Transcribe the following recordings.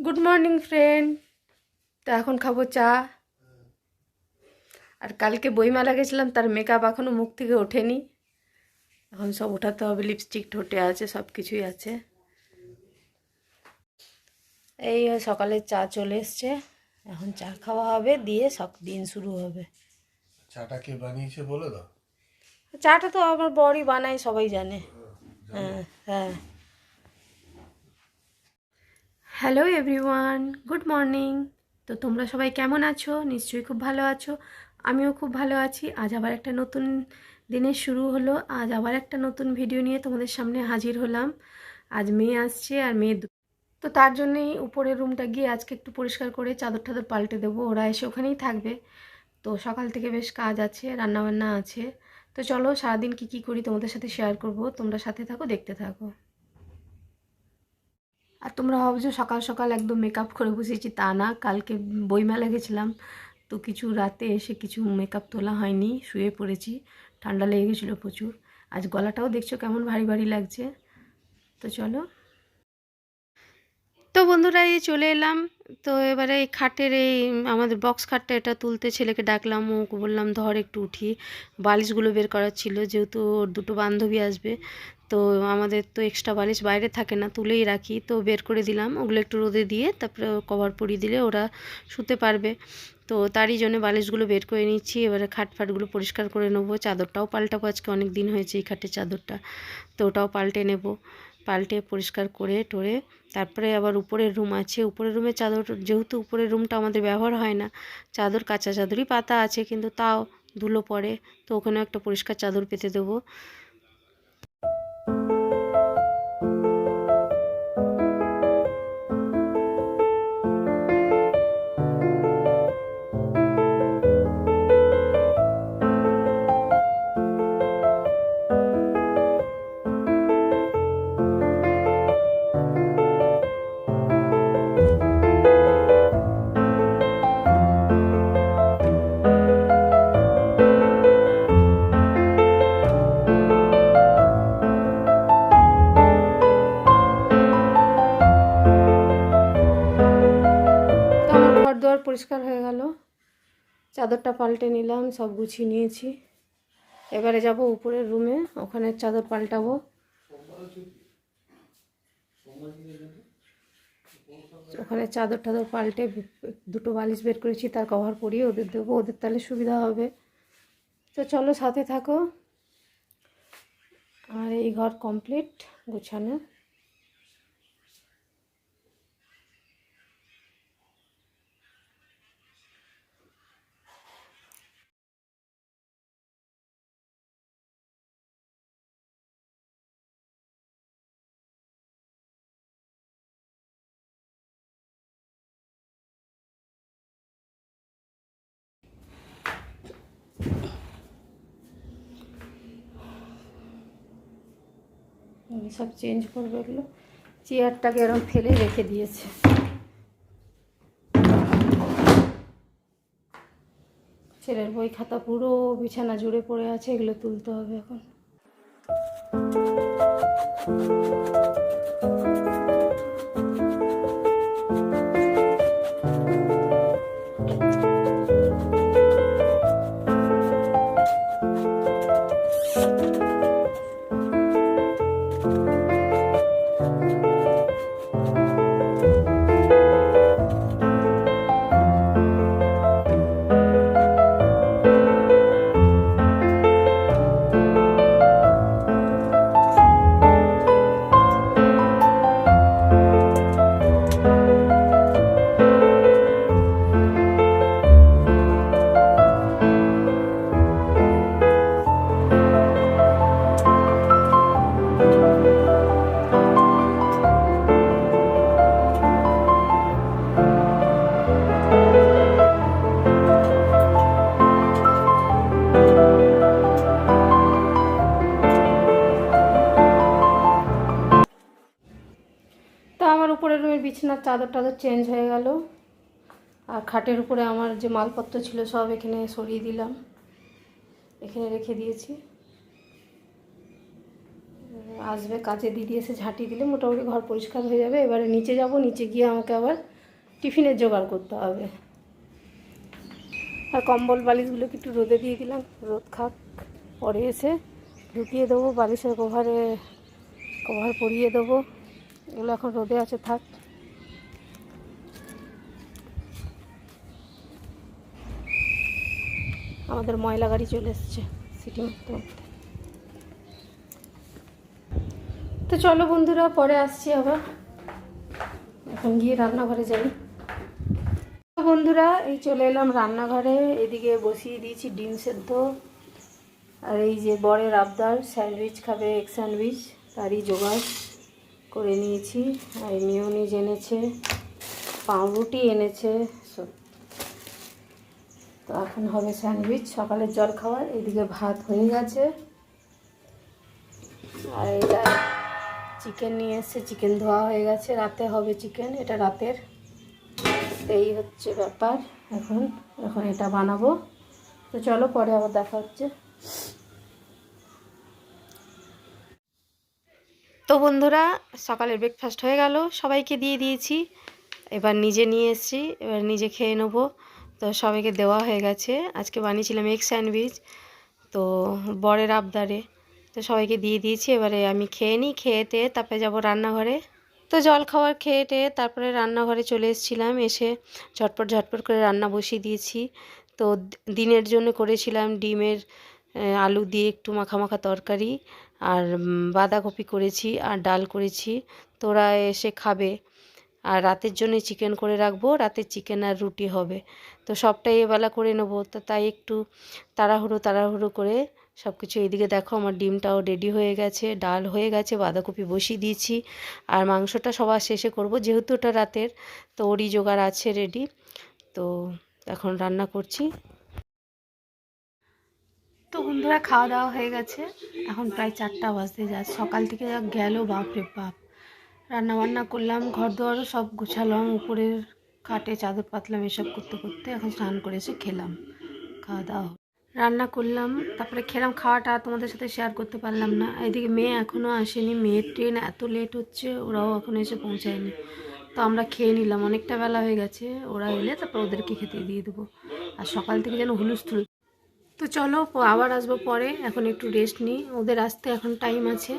Good morning friend. তো এখন খাবো চা। আর কালকে বইমেলা গেছিলাম, তার মেকআপ এখনও মুখ থেকে ওঠেনি। এখন সব ওঠাতে হবে, লিপস্টিক ঠোঁটে আছে, সব কিছুই আছে। এই সকালে চা চলে এসছে, এখন চা খাওয়া হবে, দিয়ে দিন শুরু হবে। চাটা কে বানিয়েছে বলে দাও। চাটা তো আমার বড়ই বানাই, সবাই জানে। হ্যাঁ হ্যাঁ। Hello everyone, good morning. তো তোমরা সবাই কেমন আছো? নিশ্চয়ই খুব ভালো আছো। আমিও খুব ভালো আছি। আজ আবার একটা নতুন দিনের শুরু হলো। আজ আবার একটা নতুন ভিডিও নিয়ে তোমাদের সামনে হাজির হলাম। আজ মেয়ে আসছে, আর তো তার জন্যই উপরের রুমটা গিয়ে আজকে একটু পরিষ্কার করে চাদর টাদর পাল্টে দেবো। ওরা এসে ওখানেই থাকবে। তো সকাল থেকে বেশ কাজ আছে, রান্নাবান্না আছে। তো চলো সারাদিন কি করি তোমাদের সাথে শেয়ার করব। তোমরা সাথে থাকো, দেখতে থাকো। আর তোমরা ভাবছো সকাল সকাল একদম মেকআপ করে বসেছি, তা না। কালকে বইমেলা গেছিলাম, তো কিছু রাতে এসে কিছু মেকআপ তোলা হয়নি, শুয়ে পড়েছি। ঠান্ডা লেগে গেছিলো প্রচুর। আজ গলাটাও দেখছো কেমন ভারী ভারী লাগছে। তো চলো। তো বন্ধুরা, এই চলে এলাম। তো এবারে এই খাটের এই আমাদের বক্স খাটটা এটা তুলতে ছেলেকে ডাকলাম, ওকে বললাম ধর একটু উঠি। বালিশগুলো বের করার ছিল, যেহেতু ওর দুটো বান্ধবী আসবে। তো আমাদের তো এক্সট্রা বালিশ বাইরে থাকে না, তুলেই রাখি। তো বের করে দিলাম, ওগুলো একটু রোদে দিয়ে তারপরে কভার পরিয়ে দিলে ওরা শুতে পারবে। তো তারই জন্য বালিশগুলো বের করে নিচ্ছি। এবারে খাট ফাটগুলো পরিষ্কার করে নেবো, চাদরটাও পাল্টাবো। আজকে অনেক দিন হয়েছে এই খাটের চাদরটা, তো ওটাও পাল্টে নেব। পাল্টে পরিষ্কার করে টোরে তারপরে আবার উপরের রুম আছে। উপরের রুমে চাদর, যেহেতু উপরের রুমটা আমাদের ব্যবহার হয় না, চাদর কাঁচা চাদরই পাতা আছে, কিন্তু তাও ধুলো পড়ে। তো ওখানেও একটা পরিষ্কার চাদর পেতে দেবো। ঘর দুয়ার পরিষ্কার হয়ে গেল, চাদরটা পাল্টে নিলাম, সব গুছিয়ে নিয়েছি। এবারে যাব উপরের রুমে, ওখানে চাদর পাল্টাবো। ওখানে চাদর টাদর পাল্টে দুটো বালিশ বের করেছি, তার কভার পরিয়ে ওদের দেবো, ওদের তাহলে সুবিধা হবে। তো চলো সাথে থাকো। আর এই ঘর কমপ্লিট গোছানো। সব চেঞ্জ করবে এগুলো। চেয়ারটাকে এরকম ফেলে রেখে দিয়েছে। ছেলের বই খাতা পুরো বিছানা জুড়ে পড়ে আছে, এগুলো তুলতে হবে এখন। তো আমার উপরের রুমের বিছানার চাদর টাদর চেঞ্জ হয়ে গেল। আর খাটের উপরে আমার যে মালপত্র ছিল সব এখানে সরিয়ে দিলাম, এখানে রেখে দিয়েছি। আসবে কাজে দিদি এসে ঝাঁটি দিলে মোটামুটি ঘর পরিষ্কার হয়ে যাবে। এবারে নিচে যাব, নিচে গিয়ে আমাকে আবার টিফিনের জোগাড় করতে হবে। আর কম্বল বালিশগুলোকে একটু রোদে দিয়ে দিলাম, রোদ খাক, পরে এসে ঢুকিয়ে দেবো। বালিশের কভার পরিয়ে দেবো। এগুলো এখন রোদে আছে, থাক। আমাদের ময়লা গাড়ি চলে এসছে সিটি মারতে মারতে। তো চলো বন্ধুরা, পরে আসছি আবার। এখন গিয়ে রান্নাঘরে যাই। তো বন্ধুরা, এই চলে এলাম রান্নাঘরে। এদিকে বসিয়ে দিয়েছি ডিম সেদ্ধ। আর এই যে বরের আবদার, স্যান্ডউইচ খাবে, এগ স্যান্ডউইচ, তারই জোগাড় করে নিয়েছি। আর মিওনিজ এনেছে, পাউরুটি এনেছে। তো এখন হবে স্যান্ডউইচ, সকালের জল খাওয়ার। এদিকে ভাত হয়ে গেছে। আর এটা চিকেন নিয়ে এসছে, চিকেন ধোয়া হয়ে গেছে, রাতে হবে চিকেন, এটা রাতের। এই হচ্ছে ব্যাপার। এখন এটা বানাবো। তো চলো, পরে আবার দেখা হচ্ছে। তো বন্ধুরা, সকালের ব্রেকফাস্ট হয়ে গেল, সবাইকে দিয়ে দিয়েছি। এবার নিজে নিয়ে এসেছি, এবার নিজে খেয়ে নেবো। তো সবাইকে দেওয়া হয়ে গেছে। আজকে বানিয়েছিলাম এগ স্যান্ডউইচ, তো বরের আবদারে। তো সবাইকে দিয়ে দিয়েছি। এবারে আমি খেয়ে নিই, খেয়েতে তারপরে যাব রান্নাঘরে। তো জল খাবার খেয়ে টেয়ে তারপরে রান্নাঘরে চলে এসেছিলাম। এসে ঝটপট করে রান্না বসিয়ে দিয়েছি। তো দিনের জন্য করেছিলাম ডিমের আলু দিয়ে একটু মাখা মাখা তরকারি, আর বাঁধাকপি করেছি, আর ডাল করেছি। তো ওরা এসে খাবে। আর রাতের জন্য চিকেন করে রাখবো, রাতের চিকেন আর রুটি হবে। তো সবটাই এবেলা করে নেবো। তো তাই একটু তাড়াহুড়ো করে সব কিছু। এইদিকে দেখো, আমার ডিমটাও রেডি হয়ে গেছে, ডাল হয়ে গেছে, বাঁধাকপি বসিয়ে দিয়েছি। আর মাংসটা সবার শেষে করব, যেহেতু ওটা রাতের, তো ওরই জোগাড় আছে রেডি। তো এখন রান্না করছি। তো বন্ধুরা, খাওয়া দাওয়া হয়ে গেছে। এখন প্রায় 4টা বাজতে যায়। সকাল থেকে যা গেল, বাপরে বাপ। রান্না বান্না করলাম, ঘর দুয়ারও সব গুছালাম, উপরের খাটে চাদর পাতলাম, এসব করতে করতে এখন স্নান করে এসে খেলাম। খাওয়া দাওয়া রান্না করলাম, তারপরে খেলাম। খাওয়াটা তোমাদের সাথে শেয়ার করতে পারলাম না। এদিকে মেয়ে এখনও আসেনি, মেয়ের ট্রেন এত লেট হচ্ছে, ওরাও এখনও এসে পৌঁছায়নি। তো আমরা খেয়ে নিলাম, অনেকটা বেলা হয়ে গেছে। ওরা এলে তারপর ওদেরকে খেতে দিয়ে দেবো। আর সকাল থেকে যেন হুলস্থুল। তো চলো, আবার আসবো পরে। এখন একটু রেস্ট নিই, ওদের আসতে এখন টাইম আছে।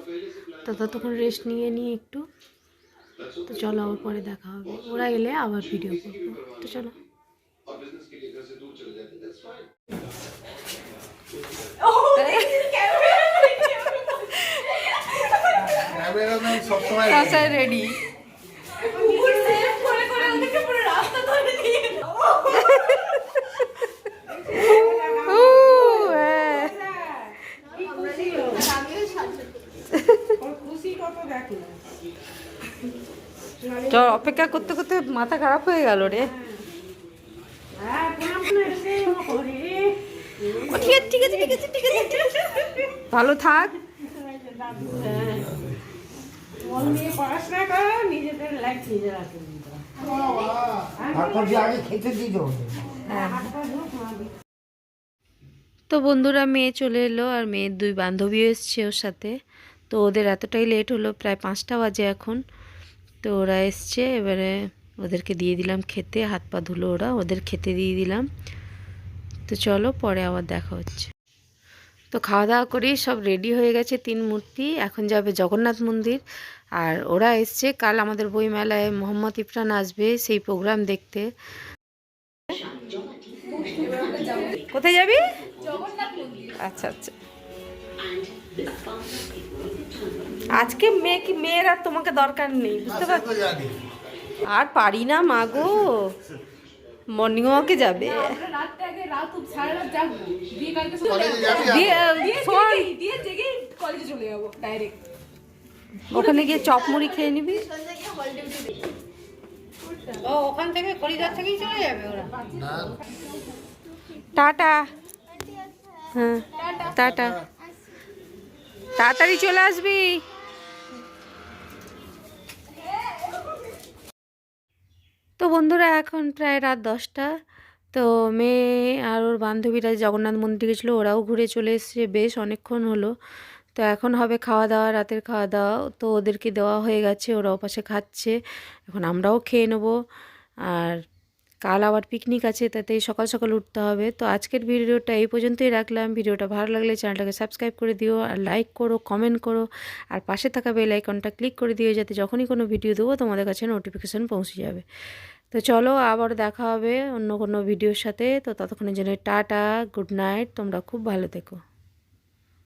তো ততক্ষণ রেস্ট নিয়ে নিই একটু। তো চলো, আবার পরে দেখা হবে, ওরা এলে আবার ভিডিও করবো। তো চলো। ক্যামেরাম্যান সবসময় রেডি। চল, অপেক্ষা করতে করতে মাথা খারাপ হয়ে গেল রে। ঠিক আছে ভালো থাক। তো বন্ধুরা, মেয়ে চলে এলো, আর মেয়ের 2 বান্ধবীও এসছে ওর সাথে। তো ওদের এতটাই লেট হলো, প্রায় 5টা বাজে এখন। তো ওরা এসছে, এবারে ওদেরকে দিয়ে দিলাম খেতে। হাত পা ধুলো ওরা, ওদের খেতে দিয়ে দিলাম। তো চলো, পরে আবার দেখা হচ্ছে। তো খাওয়া দাওয়া করেই সব রেডি হয়ে গেছে 3 মূর্তি। এখন যাবে জগন্নাথ মন্দির। আর ওরা এসছে, কাল আমাদের বইমেলায় মোহাম্মদ ইফরান আসবে, সেই প্রোগ্রাম দেখতে। কোথায় যাবি? আচ্ছা। আজকে মেয়ের আর তোমাকে দরকার নেই, বুঝতে পারছো? আর পারি না মা গো, মর্নিং ওয়াকে যাবে। ওখানে গিয়ে চপ মুড়ি খেয়ে নিবি। ওখান থেকে খরিদার থেকেই চলে যাবে ওরা। টাটা। হ্যাঁ, টাটা, তাড়াতাড়ি চলে আসবি। তো বন্ধুরা, এখন প্রায় রাত 10টা। তো মেয়ে আর ওর বান্ধবীরা জগন্নাথ মন্দির গেছিলো, ওরাও ঘুরে চলে এসছে, বেশ অনেকক্ষণ হলো। তো এখন হবে খাওয়া দাওয়া, রাতের খাওয়া দাওয়া। তো ওদেরকে দেওয়া হয়ে গেছে, ওরা ওপাশে খাচ্ছে। এখন আমরাও খেয়ে নেবো। আর কাল আবার পিকনিক আছে, তাতে সকাল সকাল উঠতে হবে। তো আজকের ভিডিওটা এই পর্যন্তই রাখলাম। ভিডিওটা ভালো লাগলে চ্যানেলটাকে সাবস্ক্রাইব করে দিও, আর লাইক করো, কমেন্ট করো, আর পাশে থাকা বেল আইকনটা ক্লিক করে দিও, যাতে যখনই কোনো ভিডিও দেবো তোমাদের কাছে নোটিফিকেশান পৌঁছে যাবে। তো চলো আবার দেখা হবে অন্য কোনো ভিডিওর সাথে। তো ততক্ষণের জন্য টাটা, গুড নাইট, তোমরা খুব ভালো থেকো।